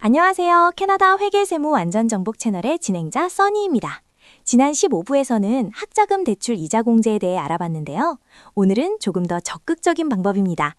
안녕하세요. 캐나다 회계세무 완전정복 채널의 진행자 써니입니다. 지난 15부에서는 학자금 대출 이자 공제에 대해 알아봤는데요. 오늘은 조금 더 적극적인 방법입니다.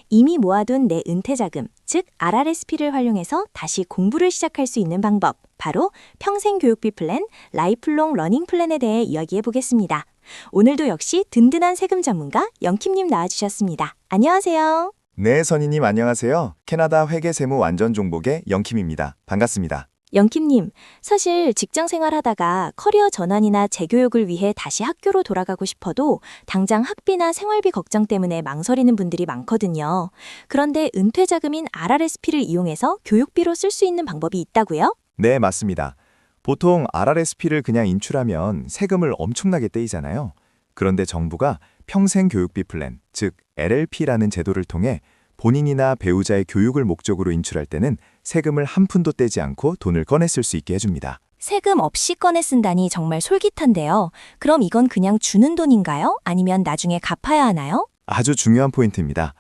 이미 모아둔 내 은퇴자금, 즉 RRSP를 활용해서 다시 공부를 시작할 수 있는 방법, 바로 평생교육비 플랜, 라이플롱 러닝 플랜에 대해 이야기해 보겠습니다. 오늘도 역시 든든한 세금 전문가 영킴님 나와주셨습니다. 안녕하세요. 네, 선희님 안녕하세요. 캐나다 회계세무 완전정복의 영킴입니다. 반갑습니다. 영킴님, 사실 직장 생활하다가 커리어 전환이나 재교육을 위해 다시 학교로 돌아가고 싶어도 당장 학비나 생활비 걱정 때문에 망설이는 분들이 많거든요. 그런데 은퇴자금인 RRSP를 이용해서 교육비로 쓸 수 있는 방법이 있다고요? 네, 맞습니다. 보통 RRSP를 그냥 인출하면 세금을 엄청나게 떼이잖아요. 그런데 정부가 평생교육비 플랜, 즉 LLP라는 제도를 통해 본인이나 배우자의 교육을 목적으로 인출할 때는 세금을 한 푼도 떼지 않고 돈을 꺼내 쓸 수 있게 해줍니다. 세금 없이 꺼내 쓴다니 정말 솔깃한데요. 그럼 이건 그냥 주는 돈인가요? 아니면 나중에 갚아야 하나요? 아주 중요한 포인트입니다.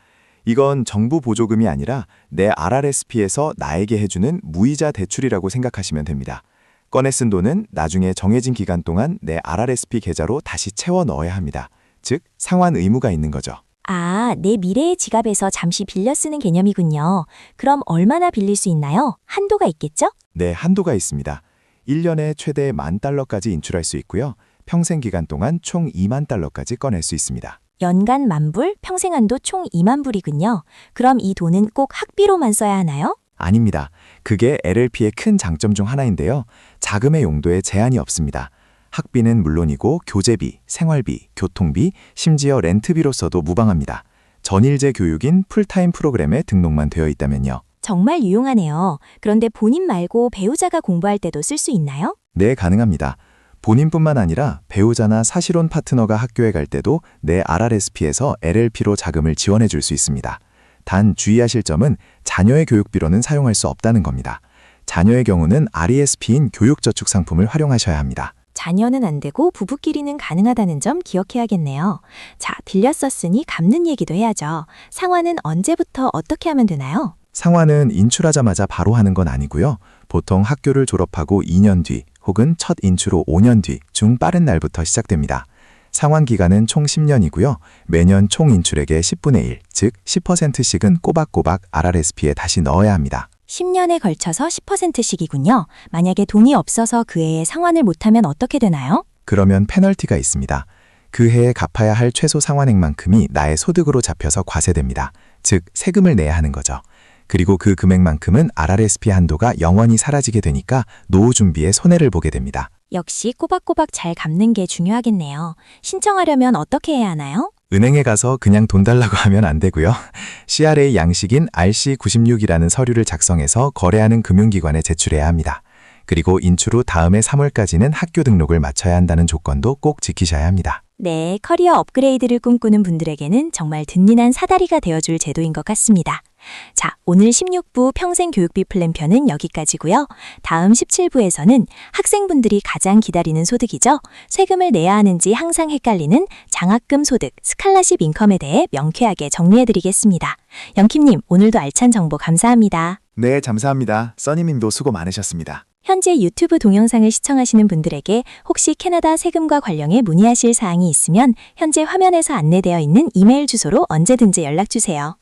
이건 정부 보조금이 아니라 내 RRSP에서 나에게 해주는 무이자 대출이라고 생각하시면 됩니다. 꺼내 쓴 돈은 나중에 정해진 기간 동안 내 RRSP 계좌로 다시 채워 넣어야 합니다. 즉, 상환 의무가 있는 거죠. 아, 내 미래의 지갑에서 잠시 빌려 쓰는 개념이군요. 그럼 얼마나 빌릴 수 있나요? 한도가 있겠죠? 네, 한도가 있습니다. 1년에 최대 $10,000까지 인출할 수 있고요. 평생 기간 동안 총 $20,000까지 꺼낼 수 있습니다. 연간 10,000불, 평생 한도 총 20,000불이군요. 그럼 이 돈은 꼭 학비로만 써야 하나요? 아닙니다. 그게 LLP의 큰 장점 중 하나인데요. 자금의 용도에 제한이 없습니다. 학비는 물론이고 교재비, 생활비, 교통비, 심지어 렌트비로 써도 무방합니다. 전일제 교육인 풀타임 프로그램에 등록만 되어 있다면요. 정말 유용하네요. 그런데 본인 말고 배우자가 공부할 때도 쓸 수 있나요? 네, 가능합니다. 본인뿐만 아니라 배우자나 사실혼 파트너가 학교에 갈 때도 내 RRSP에서 LLP로 자금을 지원해 줄 수 있습니다. 단 주의하실 점은 자녀의 교육비로는 사용할 수 없다는 겁니다. 자녀의 경우는 RESP인 교육저축 상품을 활용하셔야 합니다. 자녀는 안 되고 부부끼리는 가능하다는 점 기억해야겠네요. 자, 빌려 썼으니 갚는 얘기도 해야죠. 상환은 언제부터 어떻게 하면 되나요? 상환은 인출하자마자 바로 하는 건 아니고요. 보통 학교를 졸업하고 2년 뒤 혹은 첫 인출 후 5년 뒤 중 빠른 날부터 시작됩니다. 상환 기간은 총 10년이고요. 매년 총 인출액의 10분의 1, 즉 10%씩은 꼬박꼬박 RRSP에 다시 넣어야 합니다. 10년에 걸쳐서 10%씩이군요. 만약에 돈이 없어서 그 해에 상환을 못하면 어떻게 되나요? 그러면 페널티가 있습니다. 그 해에 갚아야 할 최소 상환액만큼이 나의 소득으로 잡혀서 과세됩니다. 즉, 세금을 내야 하는 거죠. 그리고 그 금액만큼은 RRSP 한도가 영원히 사라지게 되니까 노후 준비에 손해를 보게 됩니다. 역시 꼬박꼬박 잘 갚는 게 중요하겠네요. 신청하려면 어떻게 해야 하나요? 은행에 가서 그냥 돈 달라고 하면 안 되고요. CRA 양식인 RC96이라는 서류를 작성해서 거래하는 금융기관에 제출해야 합니다. 그리고 인출 후 다음해 3월까지는 학교 등록을 마쳐야 한다는 조건도 꼭 지키셔야 합니다. 네, 커리어 업그레이드를 꿈꾸는 분들에게는 정말 든든한 사다리가 되어줄 제도인 것 같습니다. 자, 오늘 16부 평생교육비 플랜 편은 여기까지고요. 다음 17부에서는 학생분들이 가장 기다리는 소득이죠. 세금을 내야 하는지 항상 헷갈리는 장학금 소득, 스칼라십 인컴에 대해 명쾌하게 정리해드리겠습니다. 영킴님, 오늘도 알찬 정보 감사합니다. 네, 감사합니다. 써니님도 수고 많으셨습니다. 현재 유튜브 동영상을 시청하시는 분들에게 혹시 캐나다 세금과 관련해 문의하실 사항이 있으면 현재 화면에서 안내되어 있는 이메일 주소로 언제든지 연락주세요.